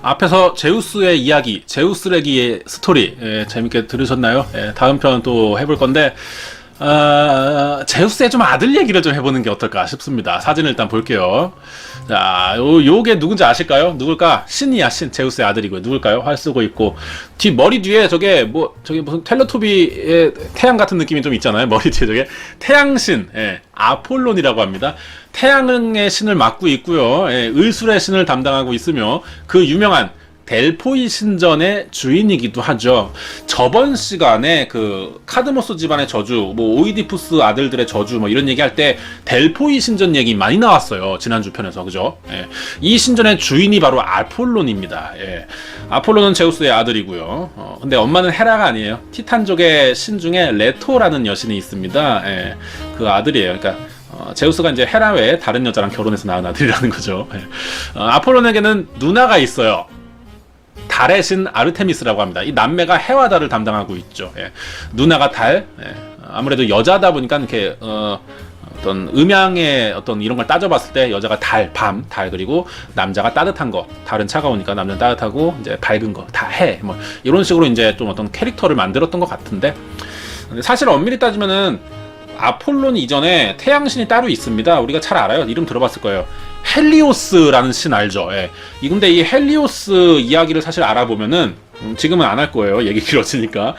앞에서 제우스의 이야기, 제우스레기의 스토리, 재밌게 들으셨나요? 다음 편 또 해볼 건데, 제우스의 좀 아들 얘기를 좀 해보는 게 어떨까 싶습니다. 사진을 일단 볼게요. 자, 요게 누군지 아실까요? 누굴까? 신이야, 신. 제우스의 아들이고요. 누굴까요? 활 쓰고 있고. 머리 뒤에 저게 무슨 텔레토비의 태양 같은 느낌이 좀 있잖아요. 머리 뒤에 저게. 태양신, 아폴론이라고 합니다. 태양의 신을 맡고 있고요. 의술의 신을 담당하고 있으며, 그 유명한 델포이 신전의 주인이기도 하죠. 저번 시간에 그 카드모스 집안의 저주, 오이디푸스 아들들의 저주 이런 얘기할 때 델포이 신전 얘기 많이 나왔어요. 지난주 편에서. 그죠? 이 신전의 주인이 바로 아폴론입니다. 아폴론은 제우스의 아들이고요. 근데 엄마는 헤라가 아니에요. 티탄족의 신 중에 레토라는 여신이 있습니다. 그 아들이에요. 그러니까 제우스가 이제 헤라 외에 다른 여자랑 결혼해서 낳은 아들이라는 거죠. 아폴론에게는 누나가 있어요. 달의 신 아르테미스라고 합니다. 이 남매가 해와 달을 담당하고 있죠. 누나가 달, 아무래도 여자다 보니까 이렇게 어떤 음양의 어떤 이런 걸 따져봤을 때 여자가 달, 밤, 달, 그리고 남자가 따뜻한 거, 달은 차가우니까 남자는 따뜻하고 이제 밝은 거, 다 해, 이런 식으로 이제 좀 어떤 캐릭터를 만들었던 것 같은데, 사실 엄밀히 따지면은 아폴론 이전에 태양신이 따로 있습니다. 우리가 잘 알아요. 이름 들어봤을 거예요. 헬리오스라는 신 알죠? 근데 이 헬리오스 이야기를 사실 알아보면은 지금은 안 할 거예요. 얘기 길어지니까.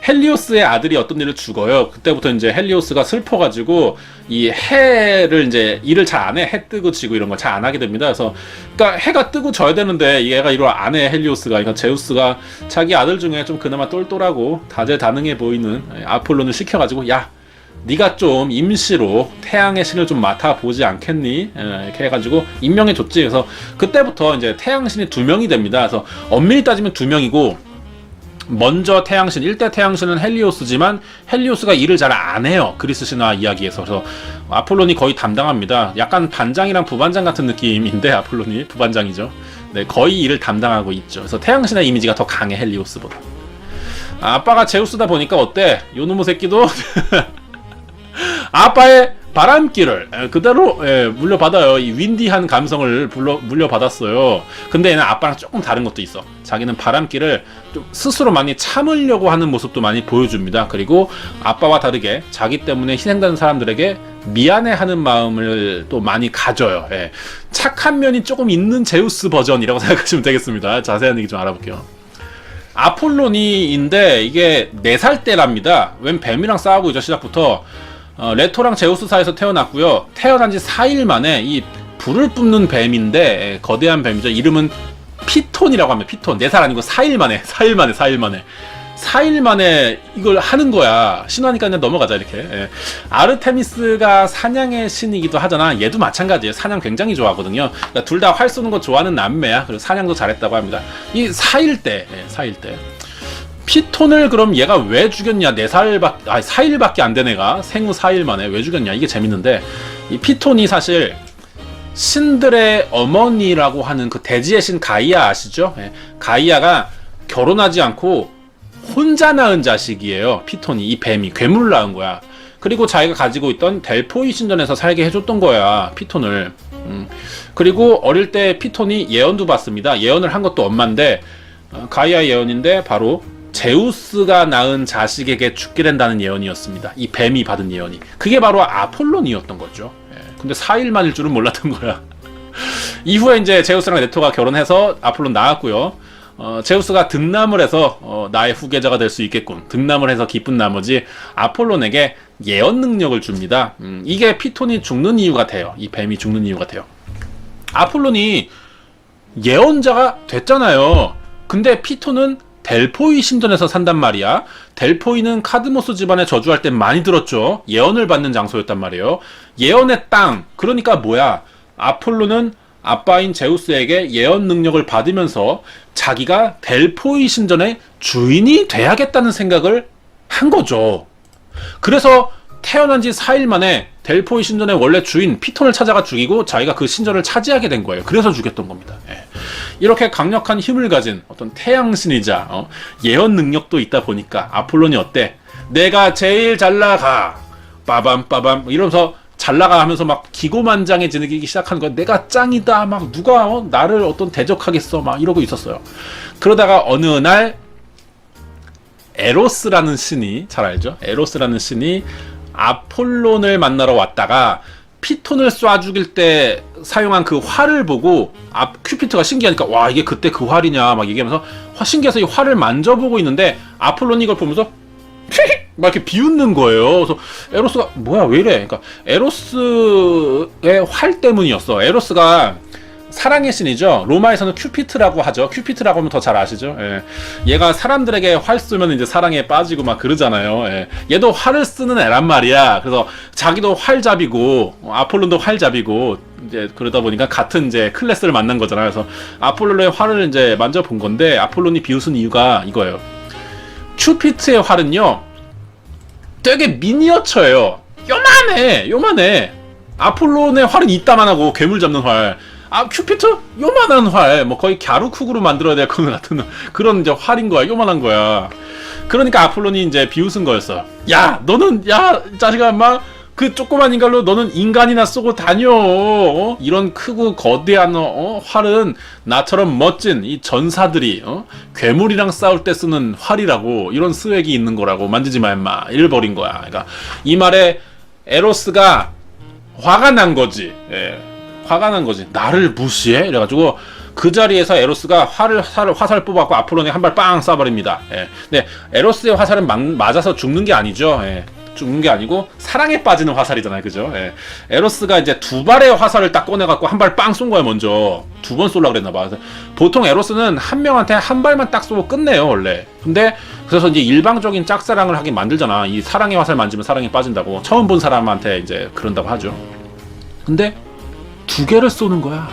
헬리오스의 아들이 어떤 일을 죽어요. 그때부터 이제 헬리오스가 슬퍼가지고 이 해를 이제 일을 잘 안 해. 해 뜨고 지고 이런 거 잘 안 하게 됩니다. 그래서 그러니까 해가 뜨고 져야 되는데 얘가 이걸 안 해. 헬리오스가. 그러니까 제우스가 자기 아들 중에 좀 그나마 똘똘하고 다재다능해 보이는 아폴론을 시켜가지고 야, 네가 좀 임시로 태양의 신을 좀 맡아보지 않겠니? 이렇게 해가지고 임명해줬지. 그래서 그때부터 이제 태양신이 2명이 됩니다. 그래서 엄밀히 따지면 2명이고, 먼저 태양신, 1대 태양신은 헬리오스지만 헬리오스가 일을 잘 안 해요. 그리스 신화 이야기에서. 그래서 아폴론이 거의 담당합니다. 약간 반장이랑 부반장 같은 느낌인데 아폴론이 부반장이죠. 네, 거의 일을 담당하고 있죠. 그래서 태양신의 이미지가 더 강해, 헬리오스보다. 아빠가 제우스다 보니까 어때? 요놈의 새끼도 아빠의 바람기를 그대로 물려받아요. 이 윈디한 감성을 물려받았어요. 근데 얘는 아빠랑 조금 다른 것도 있어. 자기는 바람기를 좀 스스로 많이 참으려고 하는 모습도 많이 보여줍니다. 그리고 아빠와 다르게 자기 때문에 희생된 사람들에게 미안해하는 마음을 또 많이 가져요. 착한 면이 조금 있는 제우스 버전이라고 생각하시면 되겠습니다. 자세한 얘기 좀 알아볼게요. 아폴로니인데 이게 4살 때랍니다. 웬 뱀이랑 싸우고 있죠. 시작부터. 레토랑 제우스 사이에서 태어났고요. 태어난 지 4일 만에 이 불을 뿜는 뱀인데 거대한 뱀이죠. 이름은 피톤이라고 합니다. 피톤. 4살 아니고 4일 만에 4일 만에 이걸 하는 거야. 신화니까 그냥 넘어가자 이렇게. 아르테미스가 사냥의 신이기도 하잖아. 얘도 마찬가지예요. 사냥 굉장히 좋아하거든요. 그러니까 둘 다 활 쏘는 거 좋아하는 남매야. 그리고 사냥도 잘했다고 합니다. 이 4일 때 피톤을 그럼 얘가 왜 죽였냐? 4일밖에 안 된 애가 생후 4일 만에 왜 죽였냐? 이게 재밌는데, 이 피톤이 사실 신들의 어머니라고 하는 그 대지의 신 가이아 아시죠? 가이아가 결혼하지 않고 혼자 낳은 자식이에요. 피톤이. 이 뱀이 괴물을 낳은 거야. 그리고 자기가 가지고 있던 델포이 신전에서 살게 해줬던 거야, 피톤을. 그리고 어릴 때 피톤이 예언도 받습니다. 예언을 한 것도 엄마인데, 가이아 예언인데 바로 제우스가 낳은 자식에게 죽게 된다는 예언이었습니다. 이 뱀이 받은 예언이. 그게 바로 아폴론이었던 거죠. 근데 4일 만일 줄은 몰랐던 거야. 이후에 이제 제우스랑 레토가 결혼해서 아폴론 낳았고요. 제우스가 득남을 해서 나의 후계자가 될 수 있겠군. 득남을 해서 기쁜 나머지 아폴론에게 예언 능력을 줍니다. 이게 피톤이 죽는 이유가 돼요. 이 뱀이 죽는 이유가 돼요. 아폴론이 예언자가 됐잖아요. 근데 피톤은 델포이 신전에서 산단 말이야. 델포이는 카드모스 집안에 저주할 때 많이 들었죠. 예언을 받는 장소였단 말이에요. 예언의 땅. 그러니까 뭐야? 아폴로는 아빠인 제우스에게 예언 능력을 받으면서 자기가 델포이 신전의 주인이 돼야겠다는 생각을 한 거죠. 그래서 태어난 지 4일 만에 델포이 신전의 원래 주인 피톤을 찾아가 죽이고 자기가 그 신전을 차지하게 된 거예요. 그래서 죽였던 겁니다. 이렇게 강력한 힘을 가진 어떤 태양신이자 예언 능력도 있다 보니까 아폴론이 어때? 내가 제일 잘 나가 빠밤 빠밤 이러면서 잘 나가 하면서 막 기고만장해지기 시작하는 거야. 내가 짱이다. 막 누가 나를 어떤 대적하겠어. 막 이러고 있었어요. 그러다가 어느 날 에로스라는 신이, 잘 알죠? 에로스라는 신이 아폴론을 만나러 왔다가 피톤을 쏴 죽일 때 사용한 그 활을 보고 큐피트가 신기하니까 와 이게 그때 그 활이냐 막 얘기하면서 신기해서 이 활을 만져보고 있는데 아폴론이 이걸 보면서 막 이렇게 비웃는 거예요. 그래서 에로스가 뭐야 왜 이래? 그러니까 에로스의 활 때문이었어. 에로스가 사랑의 신이죠. 로마에서는 큐피트라고 하죠. 큐피트라고 하면 더 잘 아시죠? 예. 얘가 사람들에게 활 쏘면 이제 사랑에 빠지고 막 그러잖아요. 예. 얘도 활을 쓰는 애란 말이야. 그래서 자기도 활잡이고 아폴론도 활잡이고 이제 그러다 보니까 같은 이제 클래스를 만난 거잖아요. 그래서 아폴론의 활을 이제 만져본 건데 아폴론이 비웃은 이유가 이거예요. 큐피트의 활은요 되게 미니어처예요. 요만해. 아폴론의 활은 이따만하고 괴물 잡는 활. 큐피트? 요만한 활. 뭐 거의 갸루쿡으로 만들어야 될 것 같은 그런 이제 활인 거야. 요만한 거야. 그러니까 아폴론이 이제 비웃은 거였어. 야, 너는, 야, 자식아, 인마, 그 조그만 인간로 너는 인간이나 쏘고 다녀. 이런 크고 거대한 활은 나처럼 멋진 이 전사들이 괴물이랑 싸울 때 쓰는 활이라고. 이런 스웩이 있는 거라고. 만지지 마, 인마. 이를 버린 거야. 그러니까 이 말에 에로스가 화가 난 거지. 예. 화가 난 거지. 나를 무시해? 이래가지고 그 자리에서 에로스가 화살 뽑아갖고 아폴론에 한 발 빵 쏴버립니다. 예. 근데 에로스의 화살은 맞아서 죽는 게 아니죠. 예. 죽는 게 아니고 사랑에 빠지는 화살이잖아요. 그죠? 예. 에로스가 이제 두 발의 화살을 딱 꺼내갖고 한 발 빵 쏜 거야 먼저. 두 번 쏠라 그랬나봐. 보통 에로스는 한 명한테 한 발만 딱 쏘고 끝내요 원래. 근데 그래서 이제 일방적인 짝사랑을 하긴 만들잖아. 이 사랑의 화살 만지면 사랑에 빠진다고. 처음 본 사람한테 이제 그런다고 하죠. 근데 두 개를 쏘는 거야.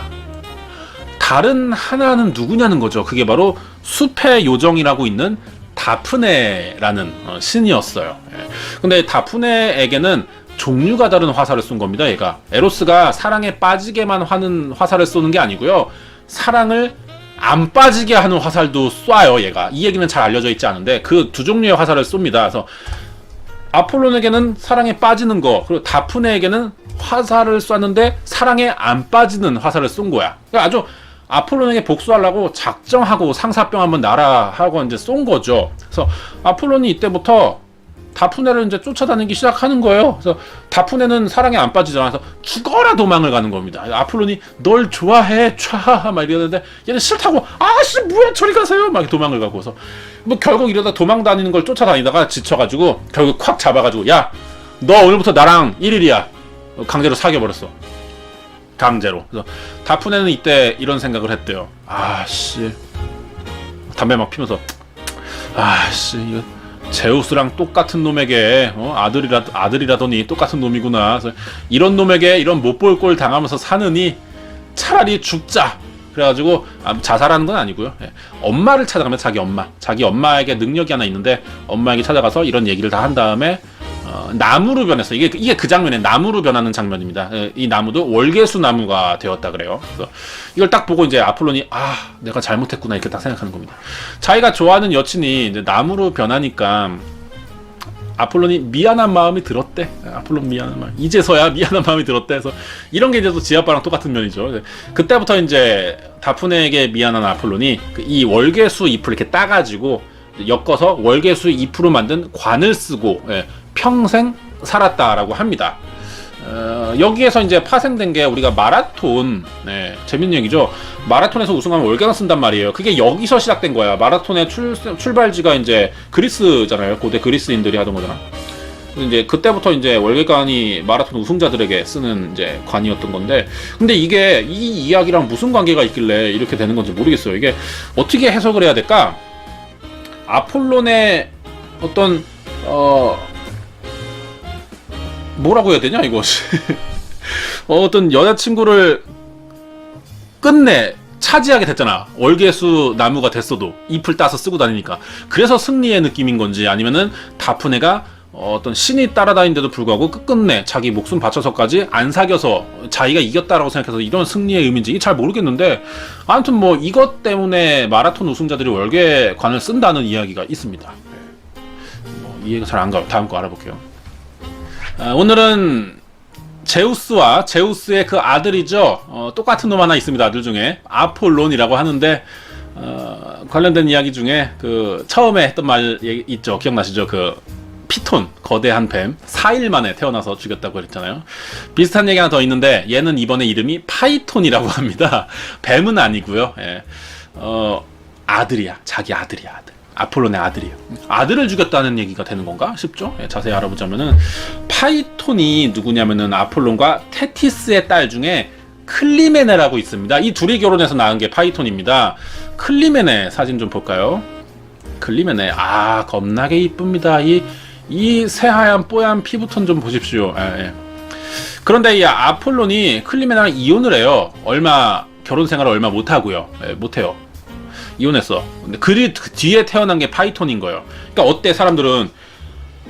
다른 하나는 누구냐는 거죠. 그게 바로 숲의 요정이라고 있는 다프네라는 신이었어요. 근데 다프네에게는 종류가 다른 화살을 쏜 겁니다. 얘가 에로스가 사랑에 빠지게만 하는 화살을 쏘는 게 아니고요. 사랑을 안 빠지게 하는 화살도 쏴요. 얘가 이 얘기는 잘 알려져 있지 않은데 그 두 종류의 화살을 쏩니다. 그래서 아폴론에게는 사랑에 빠지는 거, 그리고 다프네에게는 화살을 쐈는데 사랑에 안 빠지는 화살을 쏜 거야. 그러니까 아주 아폴론에게 복수하려고 작정하고 상사병 한번 날아 하고 이제 쏜 거죠. 그래서 아폴론이 이때부터 다프네를 이제 쫓아다니기 시작하는 거예요. 그래서 다프네는 사랑에 안 빠지잖아. 그래서 죽어라 도망을 가는 겁니다. 아폴론이 널 좋아해, 촤 막 이러는데 얘는 싫다고 아씨 뭐야 저리 가세요 막 도망을 가고. 그래서 뭐 결국 이러다 도망 다니는 걸 쫓아다니다가 지쳐가지고 결국 콱 잡아가지고 야 너 오늘부터 나랑 1일이야. 강제로 사귀어버렸어. 강제로. 그래서 다프네는 이때 이런 생각을 했대요. 아씨 담배 막 피면서 아씨 이거 제우스랑 똑같은 놈에게 아들이라더니 똑같은 놈이구나. 그래서 이런 놈에게 이런 못 볼 꼴 당하면서 사느니 차라리 죽자. 그래가지고 자살하는 건 아니고요. 예. 엄마를 찾아가면 자기 엄마에게 능력이 하나 있는데 엄마에게 찾아가서 이런 얘기를 다 한 다음에 나무로 변했어. 이게 그 장면에 나무로 변하는 장면입니다. 이 나무도 월계수 나무가 되었다 그래요. 그래서 이걸 딱 보고 이제 아폴론이 내가 잘못했구나 이렇게 딱 생각하는 겁니다. 자기가 좋아하는 여친이 이제 나무로 변하니까 아폴론이 미안한 마음이 들었대. 아폴론 미안한 마음. 이제서야 미안한 마음이 들었대. 그래서 이런 게 이제 또 지아빠랑 똑같은 면이죠. 그때부터 이제 다프네에게 미안한 아폴론이 이 월계수 잎을 이렇게 따가지고 엮어서 월계수 잎으로 만든 관을 쓰고 평생 살았다라고 합니다. 여기에서 이제 파생된 게 우리가 마라톤, 재밌는 얘기죠. 마라톤에서 우승하면 월계관 쓴단 말이에요. 그게 여기서 시작된 거야. 마라톤의 출발지가 이제 그리스잖아요. 고대 그리스인들이 하던 거잖아. 이제 그때부터 이제 월계관이 마라톤 우승자들에게 쓰는 이제 관이었던 건데, 근데 이게 이 이야기랑 무슨 관계가 있길래 이렇게 되는 건지 모르겠어요. 이게 어떻게 해석을 해야 될까? 아폴론의 어떤 뭐라고 해야 되냐 이거 어떤 여자친구를 끝내 차지하게 됐잖아. 월계수 나무가 됐어도 잎을 따서 쓰고 다니니까. 그래서 승리의 느낌인 건지 아니면은 다프네가 어떤 신이 따라다니는데도 불구하고 끝끝내 자기 목숨 바쳐서까지 안 사겨서 자기가 이겼다라고 생각해서 이런 승리의 의미인지 잘 모르겠는데, 아무튼 뭐 이것 때문에 마라톤 우승자들이 월계관을 쓴다는 이야기가 있습니다. 이해가 잘 안 가요. 다음 거 알아볼게요. 오늘은 제우스와 제우스의 그 아들이죠. 똑같은 놈 하나 있습니다. 아들 중에 아폴론이라고 하는데 관련된 이야기 중에 그 처음에 했던 말 있죠. 기억나시죠? 그 피톤 거대한 뱀 4일 만에 태어나서 죽였다고 그랬잖아요. 비슷한 얘기 하나 더 있는데 얘는 이번에 이름이 파이톤이라고 합니다. 뱀은 아니고요. 예. 아들이야. 자기 아들이야. 아들. 아폴론의 아들이에요. 아들을 죽였다는 얘기가 되는 건가 싶죠? 예, 자세히 알아보자면은 파이톤이 누구냐면은 아폴론과 테티스의 딸 중에 클리메네라고 있습니다. 이 둘이 결혼해서 낳은 게 파이톤입니다. 클리메네 사진 좀 볼까요? 클리메네 겁나게 이쁩니다. 이 새하얀 뽀얀 피부톤 좀 보십시오. 예. 그런데 이 아폴론이 클리메네랑 이혼을 해요. 결혼 생활을 얼마 못하고요. 예, 못해요. 이혼했어. 근데 그 뒤에 태어난 게 파이톤인 거예요. 그러니까 어때 사람들은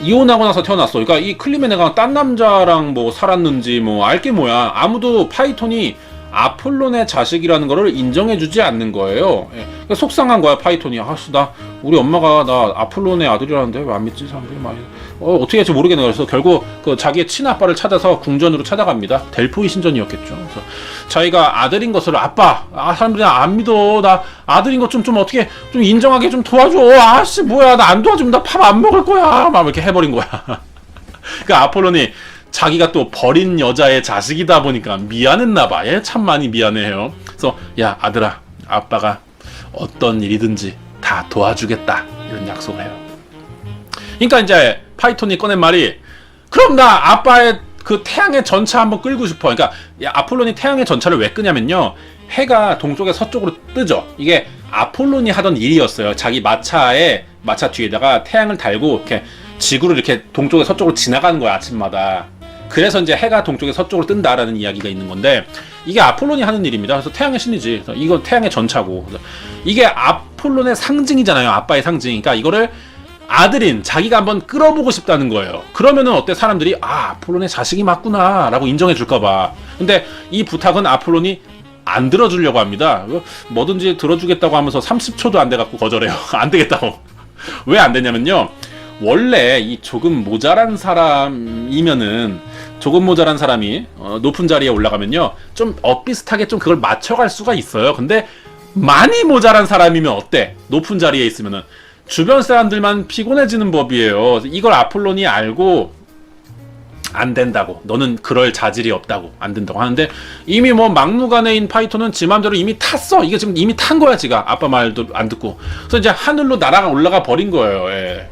이혼하고 나서 태어났어. 그러니까 이 클리메네가 딴 남자랑 뭐 살았는지 뭐 알게 뭐야. 아무도 파이톤이 아폴론의 자식이라는 거를 인정해주지 않는 거예요. 예. 그러니까 속상한 거야 파이톤이. 우리 엄마가 나 아폴론의 아들이라는데 왜 안 믿지 사람들이 많이. 어떻게 할지 모르겠네. 그래서 결국 그 자기의 친아빠를 찾아서 궁전으로 찾아갑니다. 델포이 신전이었겠죠. 그래서 자기가 아들인 것을 사람들이 안 믿어. 나 아들인 것 좀 어떻게 좀 인정하게 좀 도와줘. 뭐야 나 안 도와주면 나 밥 안 먹을 거야. 막 이렇게 해버린 거야. 그러니까 아폴론이 자기가 또 버린 여자의 자식이다 보니까 미안했나봐. 얘 참 많이 미안해요. 그래서 야 아들아, 아빠가 어떤 일이든지 다 도와주겠다 이런 약속을 해요. 그러니까 이제 파이톤이 꺼낸 말이 그럼 나 아빠의 그 태양의 전차 한번 끌고 싶어. 그러니까 아폴론이 태양의 전차를 왜 끄냐면요, 해가 동쪽에 서쪽으로 뜨죠. 이게 아폴론이 하던 일이었어요. 자기 마차 뒤에다가 태양을 달고 이렇게 지구를 이렇게 동쪽에 서쪽으로 지나가는 거야 아침마다. 그래서 이제 해가 동쪽에 서쪽으로 뜬다라는 이야기가 있는 건데 이게 아폴론이 하는 일입니다. 그래서 태양의 신이지. 그래서 이건 태양의 전차고. 그래서 이게 아폴론의 상징이잖아요. 아빠의 상징. 그러니까 이거를 아들인 자기가 한번 끌어보고 싶다는 거예요. 그러면은 어때? 사람들이 아폴론의 자식이 맞구나 라고 인정해 줄까봐. 근데 이 부탁은 아폴론이 안 들어주려고 합니다. 뭐든지 들어주겠다고 하면서 30초도 안 돼갖고 거절해요. 안 되겠다고. 왜 안 되냐면요, 원래 이 조금 모자란 사람이 높은 자리에 올라가면요 좀 엇비슷하게 좀 그걸 맞춰갈 수가 있어요. 근데 많이 모자란 사람이면 어때? 높은 자리에 있으면은 주변 사람들만 피곤해지는 법이에요. 이걸 아폴론이 알고 안 된다고, 너는 그럴 자질이 없다고, 안 된다고 하는데 이미 뭐 막무가내인 파이톤은 지 맘대로 이미 탔어. 이게 지금 이미 탄 거야. 지가 아빠 말도 안 듣고. 그래서 이제 하늘로 날아가 올라가 버린 거예요. 예.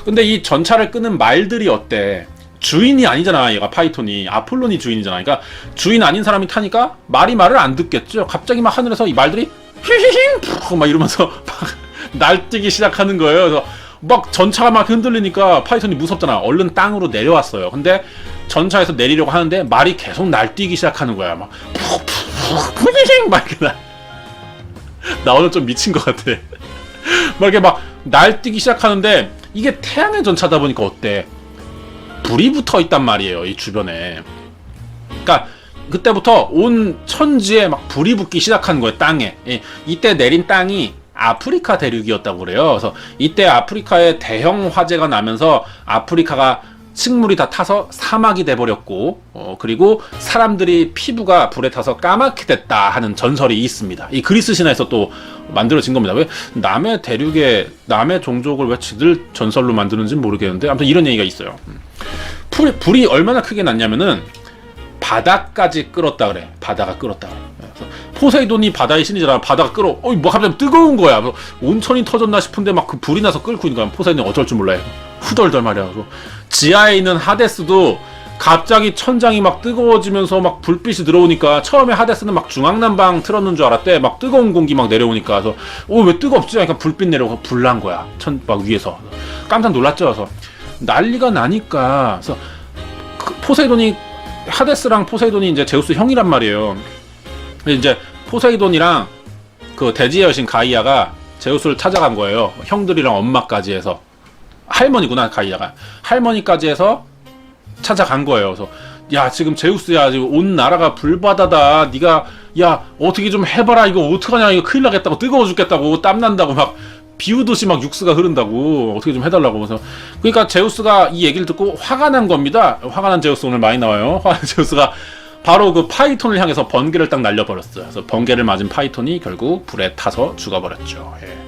근데 이 전차를 끄는 말들이 어때? 주인이 아니잖아. 얘가 파이톤이 아폴론이 주인이잖아. 그러니까 주인 아닌 사람이 타니까 말을 안 듣겠죠. 갑자기 막 하늘에서 이 말들이 히히힝 막 이러면서 막 날뛰기 시작하는 거예요. 그래서 막 전차가 막 흔들리니까 파이톤이 무섭잖아. 얼른 땅으로 내려왔어요. 근데 전차에서 내리려고 하는데 말이 계속 날뛰기 시작하는 거야. 막 푹푹 막 이렇게 나 오늘 좀 미친 것 같아. 막 이렇게 막 날뛰기 시작하는데 이게 태양의 전차다 보니까 어때? 불이 붙어 있단 말이에요. 이 주변에. 그러니까 그때부터 온 천지에 막 불이 붙기 시작한 거예요. 땅에. 이때 내린 땅이 아프리카 대륙이었다고 그래요. 그래서 이때 아프리카에 대형 화재가 나면서 아프리카가 식물이 다 타서 사막이 돼버렸고, 그리고 사람들이 피부가 불에 타서 까맣게 됐다 하는 전설이 있습니다. 이 그리스 신화에서 또 만들어진 겁니다. 왜 남의 대륙에 남의 종족을 왜 지들 전설로 만드는지는 모르겠는데 아무튼 이런 얘기가 있어요. 불이 얼마나 크게 났냐면은 바다까지 끓었다 그래. 바다가 끓었다 그래. 그래서 포세이돈이 바다의 신이잖아. 바다가 끓어. 뭐 갑자기 뜨거운 거야. 온천이 터졌나 싶은데 막 그 불이 나서 끓고 있는 거야. 포세이돈이 어쩔 줄 몰라요. 후덜덜 말이야. 그래서 지하에 있는 하데스도 갑자기 천장이 막 뜨거워지면서 막 불빛이 들어오니까 처음에 하데스는 막 중앙난방 틀었는 줄 알았대. 막 뜨거운 공기 막 내려오니까. 그래서 왜 뜨겁지? 그러니까 불빛 내려오고 불난 거야. 막 위에서. 깜짝 놀랐죠. 그래서 난리가 나니까. 그래서 포세이돈이 하데스랑 포세이돈이 이제 제우스 형이란 말이에요. 이제 포세이돈이랑 그 대지의 여신 가이아가 제우스를 찾아간 거예요. 형들이랑 엄마까지 해서. 할머니구나, 가이아가. 할머니까지 해서 찾아간 거예요. 그래서 야, 지금 제우스야, 지금 온 나라가 불바다다. 네가 야 어떻게 좀 해봐라. 이거 어떡하냐. 이거 큰일 나겠다고, 뜨거워 죽겠다고, 땀난다고 막 비우듯이 막 육수가 흐른다고 어떻게 좀 해달라고. 그래서 그러니까 제우스가 이 얘기를 듣고 화가 난 겁니다. 화가 난 제우스 오늘 많이 나와요. 화가 난 제우스가 바로 그 파이톤을 향해서 번개를 딱 날려버렸어요. 그래서 번개를 맞은 파이톤이 결국 불에 타서 죽어버렸죠. 예.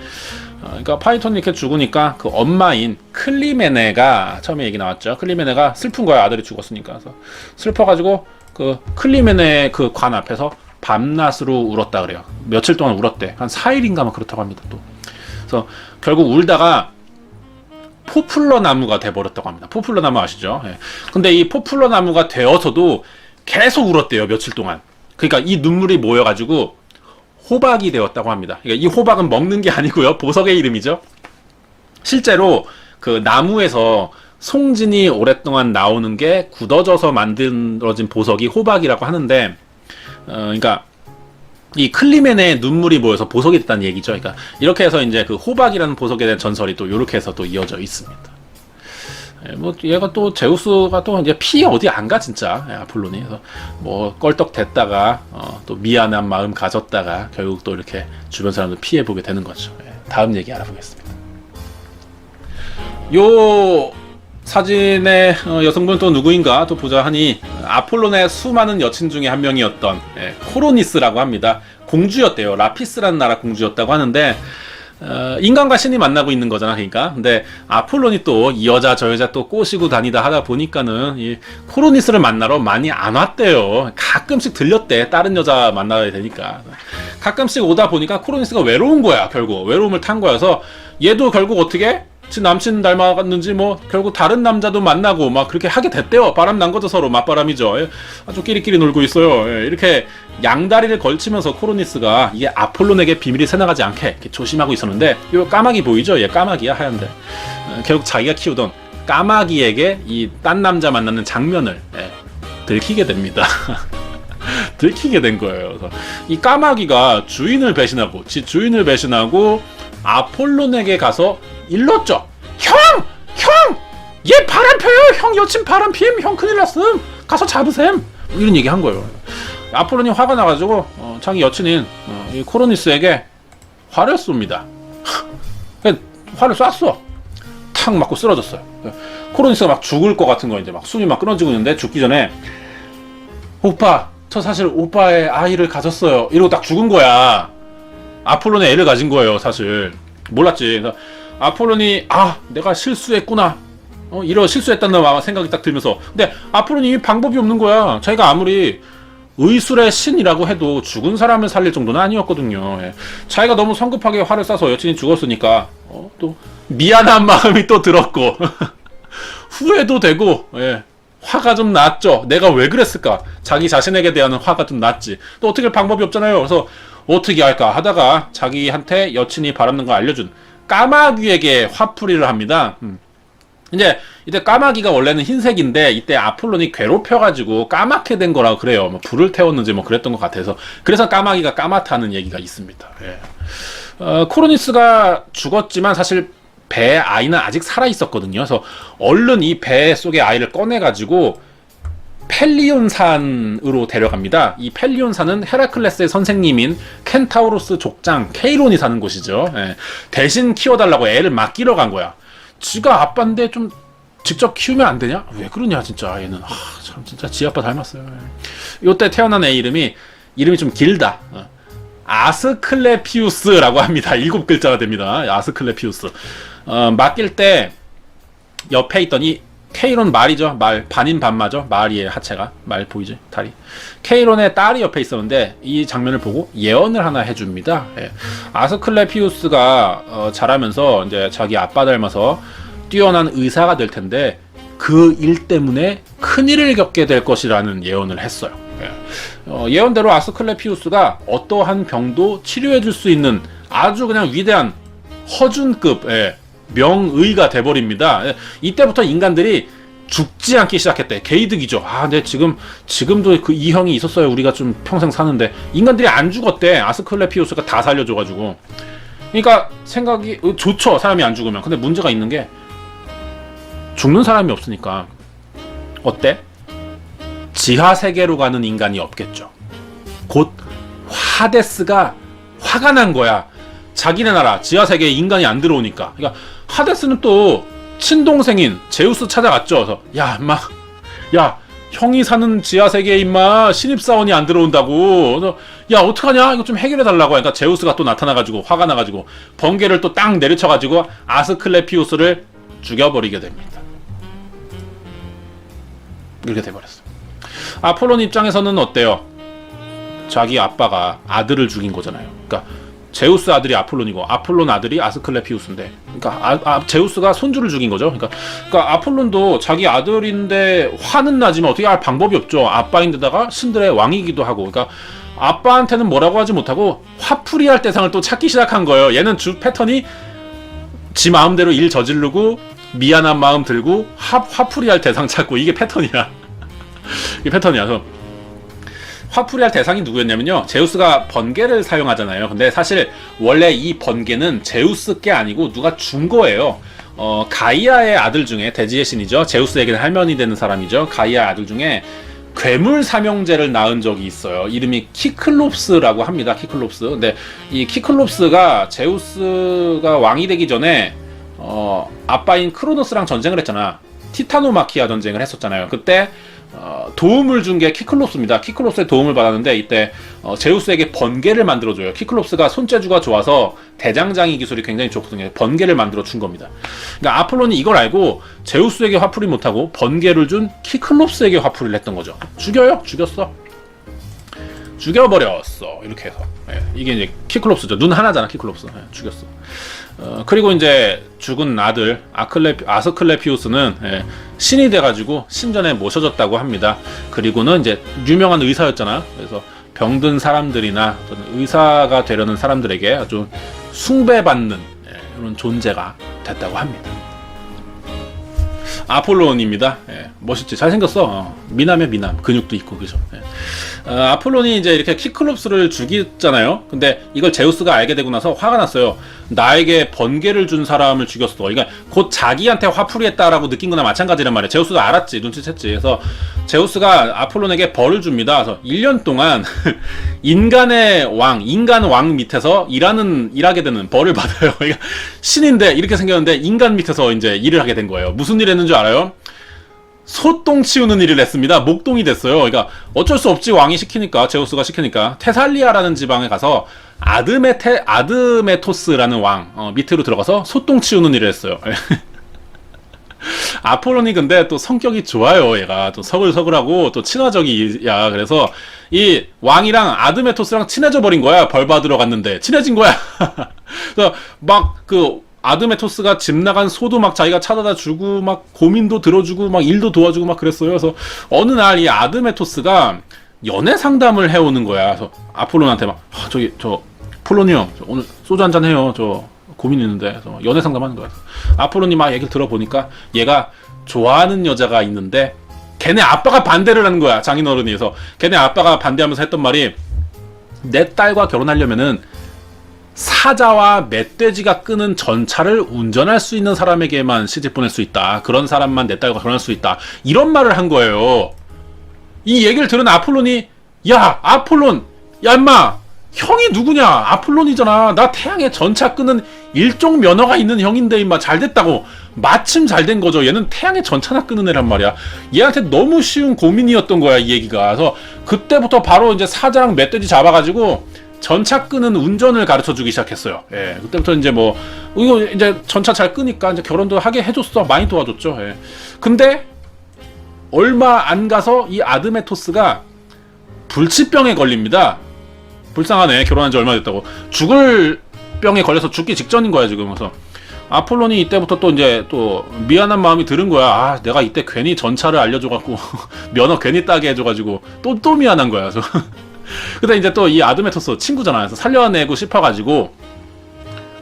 그러니까 파이톤이 이렇게 죽으니까 그 엄마인 클리메네가 처음에 얘기 나왔죠. 클리메네가 슬픈 거야. 아들이 죽었으니까. 그래서 슬퍼가지고 그 클리메네 그 관 앞에서 밤낮으로 울었다 그래요. 며칠 동안 울었대. 한 4일인가 막 그렇다고 합니다. 또. 그래서 결국 울다가 포플러 나무가 돼버렸다고 합니다. 포플러 나무 아시죠? 예. 근데 이 포플러 나무가 되어서도 계속 울었대요. 며칠 동안. 그러니까 이 눈물이 모여가지고 호박이 되었다고 합니다. 그러니까 이 호박은 먹는 게 아니고요. 보석의 이름이죠. 실제로 그 나무에서 송진이 오랫동안 나오는 게 굳어져서 만들어진 보석이 호박이라고 하는데, 그러니까 이 클리멘의 눈물이 모여서 보석이 됐다는 얘기죠. 그러니까 이렇게 해서 이제 그 호박이라는 보석에 대한 전설이 또 이렇게 해서 또 이어져 있습니다. 예, 뭐 얘가 또 제우스가 또 이제 피 어디 안 가 진짜. 예, 아폴론이. 그래서 뭐 껄떡 됐다가 또 미안한 마음 가졌다가 결국 또 이렇게 주변 사람들 피해 보게 되는 거죠. 예, 다음 얘기 알아보겠습니다. 요 사진의 여성분 또 누구인가 또 보자 하니 아폴론의 수많은 여친 중에 한 명이었던 코로니스라고 합니다. 공주였대요. 라피스라는 나라 공주였다고 하는데 인간과 신이 만나고 있는 거잖아. 그러니까 근데 아폴론이 또 이 여자 저 여자 또 꼬시고 다니다 하다 보니까는 이 코로니스를 만나러 많이 안 왔대요. 가끔씩 들렸대. 다른 여자 만나야 되니까. 가끔씩 오다 보니까 코로니스가 외로운 거야. 결국 외로움을 탄 거여서 얘도 결국 어떻게 지 남친 닮아갔는지 뭐 결국 다른 남자도 만나고 막 그렇게 하게 됐대요. 바람 난 거죠. 서로 맞바람이죠. 예, 아주 끼리끼리 놀고 있어요. 예, 이렇게 양다리를 걸치면서 코로니스가 이게 아폴론에게 비밀이 새나가지 않게 이렇게 조심하고 있었는데 요 까마귀 보이죠? 얘 까마귀야 하얀데 결국 자기가 키우던 까마귀에게 이 딴 남자 만나는 장면을 들키게 됩니다. 들키게 된 거예요. 그래서 이 까마귀가 주인을 배신하고 지 주인을 배신하고 아폴론에게 가서 일렀죠. 형! 얘 바람 펴요! 형 여친 바람 피임! 형 큰일 났음! 가서 잡으셈! 이런 얘기 한 거예요. 아폴론이 화가 나가지고 자기 여친인 이 코로니스에게 화를 쏩니다. 화를 쐈어. 탁 맞고 쓰러졌어요. 코로니스가 막 죽을 것 같은 거 이제 막 숨이 막 끊어지고 있는데 죽기 전에 오빠 저 사실 오빠의 아이를 가졌어요. 이러고 딱 죽은 거야. 아폴론의 애를 가진 거예요. 사실 몰랐지. 그래서 아폴론이 내가 실수했구나. 이런 실수했다는 생각이 딱 들면서 근데 아폴론이 방법이 없는 거야. 자기가 아무리 의술의 신이라고 해도 죽은 사람을 살릴 정도는 아니었거든요. 예. 자기가 너무 성급하게 화를 쏴서 여친이 죽었으니까 또 미안한 마음이 또 들었고 후회도 되고 화가 좀 났죠. 내가 왜 그랬을까? 자기 자신에게 대한 화가 좀 났지. 또 어떻게 할 방법이 없잖아요. 그래서 어떻게 할까 하다가 자기한테 여친이 바라는 걸 알려준 까마귀에게 화풀이를 합니다. 이제 이때 까마귀가 원래는 흰색인데 이때 아폴론이 괴롭혀가지고 까맣게 된 거라고 그래요. 뭐 불을 태웠는지 뭐 그랬던 것 같아서 그래서 까마귀가 까맣다는 얘기가 있습니다. 코로니스가 죽었지만 사실 배의 아이는 아직 살아 있었거든요. 그래서 얼른 이 배 속의 아이를 꺼내가지고 펠리온산으로 데려갑니다. 이 펠리온산은 헤라클레스의 선생님인 켄타우로스 족장 케이론이 사는 곳이죠. 대신 키워달라고 애를 맡기러 간 거야. 지가 아빠인데 좀 직접 키우면 안 되냐? 왜 그러냐 진짜 얘는. 참 진짜 지 아빠 닮았어요. 요때 태어난 애 이름이 좀 길다. 아스클레피우스라고 합니다. 7글자가 됩니다. 아스클레피우스. 맡길 때 옆에 있던 이 케이론 말이죠. 말 반인 반마죠. 말이에요. 하체가 말 보이지? 다리. 케이론의 딸이 옆에 있었는데 이 장면을 보고 예언을 하나 해줍니다. 아스클레피우스가 자라면서 이제 자기 아빠 닮아서 뛰어난 의사가 될 텐데 그 일 때문에 큰 일을 겪게 될 것이라는 예언을 했어요. 예언대로 아스클레피우스가 어떠한 병도 치료해줄 수 있는 아주 그냥 위대한 허준급 명의가 돼버립니다. 이때부터 인간들이 죽지 않기 시작했대. 개이득이죠. 네, 지금도 그 이 형이 있었어요. 우리가 좀 평생 사는데 인간들이 안 죽었대. 아스클레피우스가 다 살려줘가지고. 그러니까 생각이 좋죠. 사람이 안 죽으면. 근데 문제가 있는 게 죽는 사람이 없으니까 어때? 지하 세계로 가는 인간이 없겠죠. 곧 하데스가 화가 난 거야. 자기네 나라 지하세계에 인간이 안 들어오니까. 그러니까 하데스는 또 친동생인 제우스 찾아갔죠. 그래서 야 인마, 야 형이 사는 지하세계에 임마 신입사원이 안 들어온다고. 그래서 야 어떡하냐, 이거 좀 해결해달라고 하니까 제우스가 또 나타나가지고 화가 나가지고 번개를 또 딱 내리쳐가지고 아스클레피우스를 죽여버리게 됩니다. 이렇게 돼버렸어. 아폴론 입장에서는 어때요? 자기 아빠가 아들을 죽인 거잖아요. 그러니까 제우스 아들이 아폴론이고 아폴론 아들이 아스클레피우스인데, 그러니까 제우스가 손주를 죽인 거죠. 그러니까 아폴론도 자기 아들인데 화는 나지만 어떻게 할 방법이 없죠. 아빠인데다가 신들의 왕이기도 하고. 그러니까 아빠한테는 뭐라고 하지 못하고 화풀이할 대상을 또 찾기 시작한 거예요. 얘는 주 패턴이 지 마음대로 일 저지르고 미안한 마음 들고 화풀이할 대상 찾고, 이게 패턴이야. 이게 패턴이야. 그래서 화풀이할 대상이 누구였냐면요, 제우스가 번개를 사용하잖아요. 근데 사실 원래 이 번개는 제우스 게 아니고 누가 준 거예요. 가이아의 아들 중에, 대지의 신이죠, 제우스에게는 할머니 되는 사람이죠. 가이아의 아들 중에 괴물 삼형제를 낳은 적이 있어요. 이름이 키클롭스라고 합니다. 키클롭스. 근데 이 키클롭스가 제우스가 왕이 되기 전에 아빠인 크로노스랑 전쟁을 했잖아. 티타노마키아 전쟁을 했었잖아요. 그때 도움을 준 게 키클롭스입니다. 키클롭스의 도움을 받았는데 이때 제우스에게 번개를 만들어줘요. 키클롭스가 손재주가 좋아서 대장장이 기술이 굉장히 좋거든요. 번개를 만들어 준 겁니다. 그러니까 아폴론이 이걸 알고 제우스에게 화풀이 못하고 번개를 준 키클롭스에게 화풀이를 했던 거죠. 죽여요? 죽였어. 죽여버렸어. 이렇게 해서. 이게 이제 키클롭스죠. 눈 하나잖아, 키클롭스. 죽였어. 그리고 이제 죽은 아들 아스클레피우스는 신이 돼가지고 신전에 모셔졌다고 합니다. 그리고는 이제 유명한 의사였잖아. 그래서 병든 사람들이나 의사가 되려는 사람들에게 아주 숭배받는 이런 존재가 됐다고 합니다. 아폴론입니다. 멋있지? 잘생겼어. 미남이야, 미남. 근육도 있고, 그죠? 아폴론이 이제 이렇게 키클롭스를 죽이잖아요. 근데 이걸 제우스가 알게 되고 나서 화가 났어요. 나에게 번개를 준 사람을 죽였어. 그러니까 곧 자기한테 화풀이했다라고 느낀 거나 마찬가지란 말이에요. 제우스도 알았지, 눈치챘지. 그래서 제우스가 아폴론에게 벌을 줍니다. 그래서 1년 동안 인간의 왕, 인간 왕 밑에서 일하게 되는 벌을 받아요. 그러니까 신인데 이렇게 생겼는데 인간 밑에서 이제 일을 하게 된 거예요. 무슨 일 했는 줄 알아요? 소똥 치우는 일을 했습니다. 목동이 됐어요. 그러니까 어쩔 수 없지, 왕이 시키니까, 제우스가 시키니까. 테살리아라는 지방에 가서 아드메토스라는 왕 밑으로 들어가서 소똥 치우는 일을 했어요. 아폴론이 근데 또 성격이 좋아요. 얘가 또 서글서글하고 또 친화적이야. 그래서 이 왕이랑 아드메토스랑 친해져 버린 거야. 벌 받으러 갔는데 친해진 거야. 그래서 막 아드메토스가 집 나간 소도 막 자기가 찾아다 주고 막 고민도 들어주고 막 일도 도와주고 막 그랬어요. 그래서 어느 날 이 아드메토스가 연애 상담을 해오는 거야. 그래서 아폴론한테 막 저 폴로니 형, 오늘 소주 한잔 해요. 저 고민 있는데. 그래서 연애 상담하는 거야. 아폴론이 막 얘기를 들어보니까 얘가 좋아하는 여자가 있는데 걔네 아빠가 반대를 하는 거야. 장인어른이. 그래서 걔네 아빠가 반대하면서 했던 말이, 내 딸과 결혼하려면은 사자와 멧돼지가 끄는 전차를 운전할 수 있는 사람에게만 시집 보낼 수 있다. 그런 사람만 내 딸과 결혼할 수 있다. 이런 말을 한 거예요. 이 얘기를 들은 아폴론이, 야 아폴론, 야 임마, 형이 누구냐? 아폴론이잖아. 나 태양에 전차 끄는 일종 면허가 있는 형인데 임마, 잘 됐다고. 마침 잘 된 거죠. 얘는 태양에 전차나 끄는 애란 말이야. 얘한테 너무 쉬운 고민이었던 거야, 이 얘기가. 그래서 그때부터 바로 이제 사자랑 멧돼지 잡아가지고 전차 끄는 운전을 가르쳐 주기 시작했어요. 그때부터 이제 이거 이제 전차 잘 끄니까 이제 결혼도 하게 해줬어. 많이 도와줬죠. 근데 얼마 안 가서 이 아드메토스가 불치병에 걸립니다. 불쌍하네. 결혼한 지 얼마 됐다고. 죽을 병에 걸려서 죽기 직전인 거야, 지금. 그래서 아폴론이 이때부터 또 이제 또 미안한 마음이 들은 거야. 내가 이때 괜히 전차를 알려줘갖고 면허 괜히 따게 해줘가지고 또 미안한 거야. 그래서 근데 이제 또 이 아드메토스 친구잖아. 그래서 살려내고 싶어가지고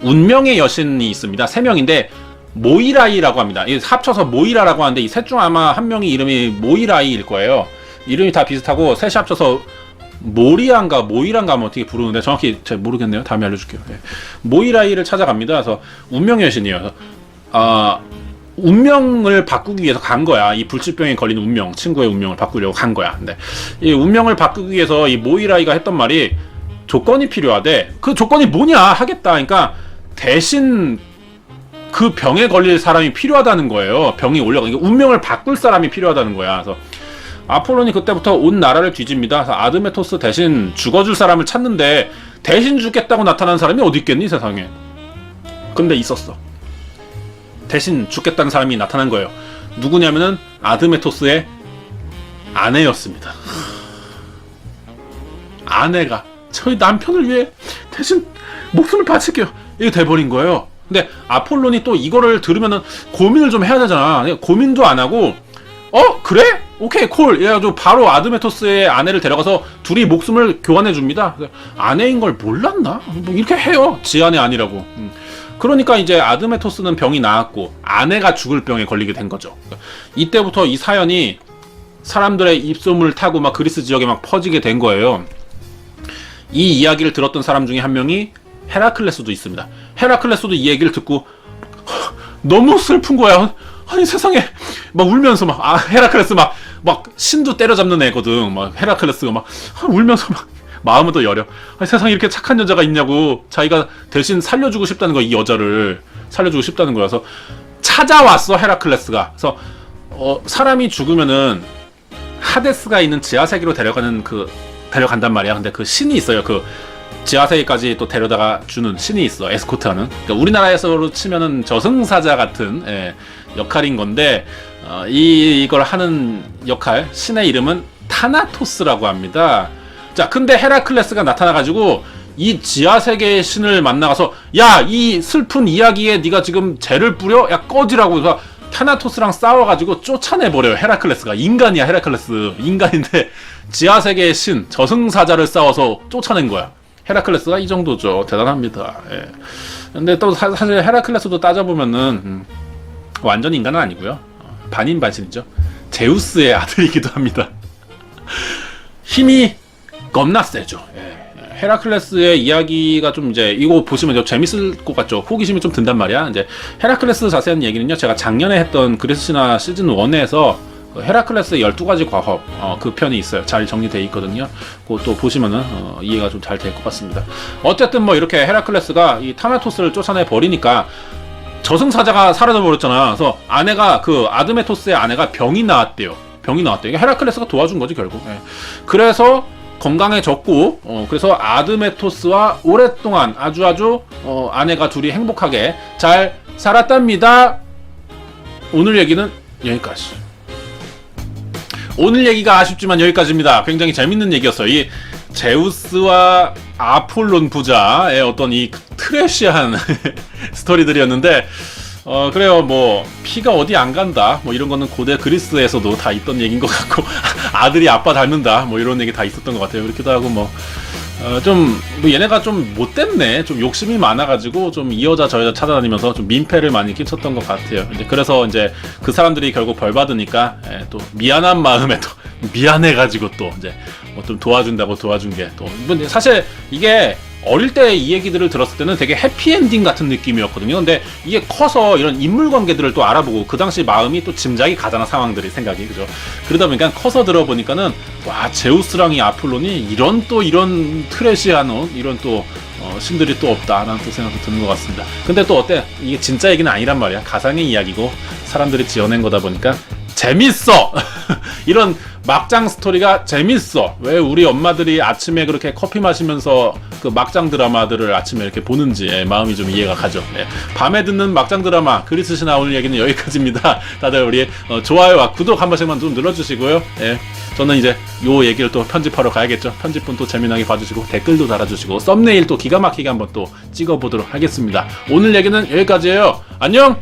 운명의 여신이 있습니다. 3명인데 모이라이라고 합니다. 이 합쳐서 모이라라고 하는데 이 셋 중 아마 한 명이 이름이 모이라이일 거예요. 이름이 다 비슷하고 셋이 합쳐서 모이란가 뭐 어떻게 부르는데 정확히 잘 모르겠네요. 다음에 알려줄게요. 모이라이를 찾아갑니다. 그래서 운명의 여신이에요. 그래서 운명을 바꾸기 위해서 간 거야. 이 불치병에 걸린 친구의 운명을 바꾸려고 간 거야. 근데 이 운명을 바꾸기 위해서 이 모이라이가 했던 말이, 조건이 필요하대. 그 조건이 뭐냐 하겠다. 그러니까 대신 그 병에 걸릴 사람이 필요하다는 거예요. 병이 올라가. 그러니까 운명을 바꿀 사람이 필요하다는 거야. 그래서 아폴론이 그때부터 온 나라를 뒤집니다. 그래서 아드메토스 대신 죽어줄 사람을 찾는데 대신 죽겠다고 나타난 사람이 어디 있겠니 세상에. 근데 있었어. 대신 죽겠다는 사람이 나타난 거예요. 누구냐면은 아드메토스의 아내였습니다. 아내가 저희 남편을 위해 대신 목숨을 바칠게요. 이게 돼버린 거예요. 근데 아폴론이 또 이거를 들으면은 고민을 좀 해야 되잖아. 고민도 안 하고 그래? 오케이 콜. 이래가지고 바로 아드메토스의 아내를 데려가서 둘이 목숨을 교환해 줍니다. 아내인 걸 몰랐나? 뭐 이렇게 해요. 지 아내 아니라고. 그러니까 이제 아드메토스는 병이 나았고 아내가 죽을 병에 걸리게 된 거죠. 이때부터 이 사연이 사람들의 입소문을 타고 막 그리스 지역에 막 퍼지게 된 거예요. 이 이야기를 들었던 사람 중에 한 명이 헤라클레스도 있습니다. 헤라클레스도 이 얘기를 듣고 너무 슬픈 거야. 아니 세상에 막 울면서 막 헤라클레스 막 신도 때려잡는 애거든. 막 헤라클레스가 막 울면서 막 마음은 또 여려. 아니 세상에 이렇게 착한 여자가 있냐고. 자기가 대신 살려주고 싶다는 거야. 이 여자를 살려주고 싶다는 거야. 그래서 찾아왔어 헤라클레스가. 그래서 사람이 죽으면은 하데스가 있는 지하세계로 데려간단 말이야. 근데 그 신이 있어요. 그 지하세계까지 또 데려다가 주는 신이 있어. 에스코트하는. 그러니까 우리나라에서 치면은 저승사자 같은 역할인 건데 이걸 하는 역할 신의 이름은 타나토스라고 합니다. 자, 근데 헤라클레스가 나타나가지고 이 지하세계의 신을 만나가서 야, 이 슬픈 이야기에 네가 지금 죄를 뿌려? 야, 꺼지라고 해서 타나토스랑 싸워가지고 쫓아내버려요. 헤라클레스가. 인간이야 헤라클레스. 인간인데 지하세계의 신 저승사자를 싸워서 쫓아낸 거야. 헤라클레스가 이 정도죠. 대단합니다. 예. 근데 또 사실 헤라클레스도 따져보면은 완전 인간은 아니고요. 반인반신이죠. 제우스의 아들이기도 합니다. 힘이 겁나 세죠. 예. 헤라클레스의 이야기가 좀 이제 이거 보시면 좀 재밌을 것 같죠. 호기심이 좀 든단 말이야. 이제 헤라클레스 자세한 얘기는요. 제가 작년에 했던 그리스 신화 시즌 1에서 헤라클레스의 12가지 과업 그 편이 있어요. 잘 정리되어 있거든요. 그것도 보시면은 이해가 좀 잘 될 것 같습니다. 어쨌든 뭐 이렇게 헤라클레스가 이 타나토스를 쫓아내 버리니까 저승사자가 사라져 버렸잖아. 그래서 아내가 그 아드메토스의 아내가 병이 나왔대요. 헤라클레스가 도와준 거지 결국. 예. 그래서 건강해졌고 그래서 아드메토스와 오랫동안 아주 아내가 둘이 행복하게 잘 살았답니다. 오늘 얘기는 여기까지. 오늘 얘기가 아쉽지만 여기까지입니다. 굉장히 재밌는 얘기였어요. 이 제우스와 아폴론 부자의 어떤 이 트래시한 스토리들이었는데 그래요. 뭐 피가 어디 안 간다 뭐 이런 거는 고대 그리스에서도 다 있던 얘기인 것 같고 아들이 아빠 닮는다 뭐 이런 얘기 다 있었던 것 같아요. 그렇기도 하고 뭐 얘네가 좀 못됐네. 좀 욕심이 많아가지고 좀 이 여자 저 여자 찾아다니면서 좀 민폐를 많이 끼쳤던 것 같아요. 이제 그래서 이제 그 사람들이 결국 벌 받으니까 또 미안한 마음에 또 미안해가지고 또 이제 뭐 좀 도와준다고 도와준 게 또 사실 이게 어릴 때 이 얘기들을 들었을 때는 되게 해피엔딩 같은 느낌이었거든요. 근데 이게 커서 이런 인물 관계들을 또 알아보고 그 당시 마음이 또 짐작이 가잖아. 상황들이 생각이 그죠. 그러다 보니까 커서 들어보니까는 와 제우스랑 이 아폴론이 이런 트래시한 이런 또 신들이 또 없다라는 또 생각도 드는 것 같습니다. 근데 또 어때? 이게 진짜 얘기는 아니란 말이야. 가상의 이야기고 사람들이 지어낸 거다 보니까 재밌어. 이런 막장 스토리가 재밌어. 왜 우리 엄마들이 아침에 그렇게 커피 마시면서 그 막장 드라마들을 아침에 이렇게 보는지 마음이 좀 이해가 가죠. 밤에 듣는 막장 드라마 그리스 신화 오늘 얘기는 여기까지입니다. 다들 우리 좋아요와 구독 한 번씩만 좀 눌러주시고요. 저는 이제 요 얘기를 또 편집하러 가야겠죠. 편집분 또 재미나게 봐주시고 댓글도 달아주시고 썸네일 또 기가 막히게 한번 또 찍어보도록 하겠습니다. 오늘 얘기는 여기까지예요. 안녕.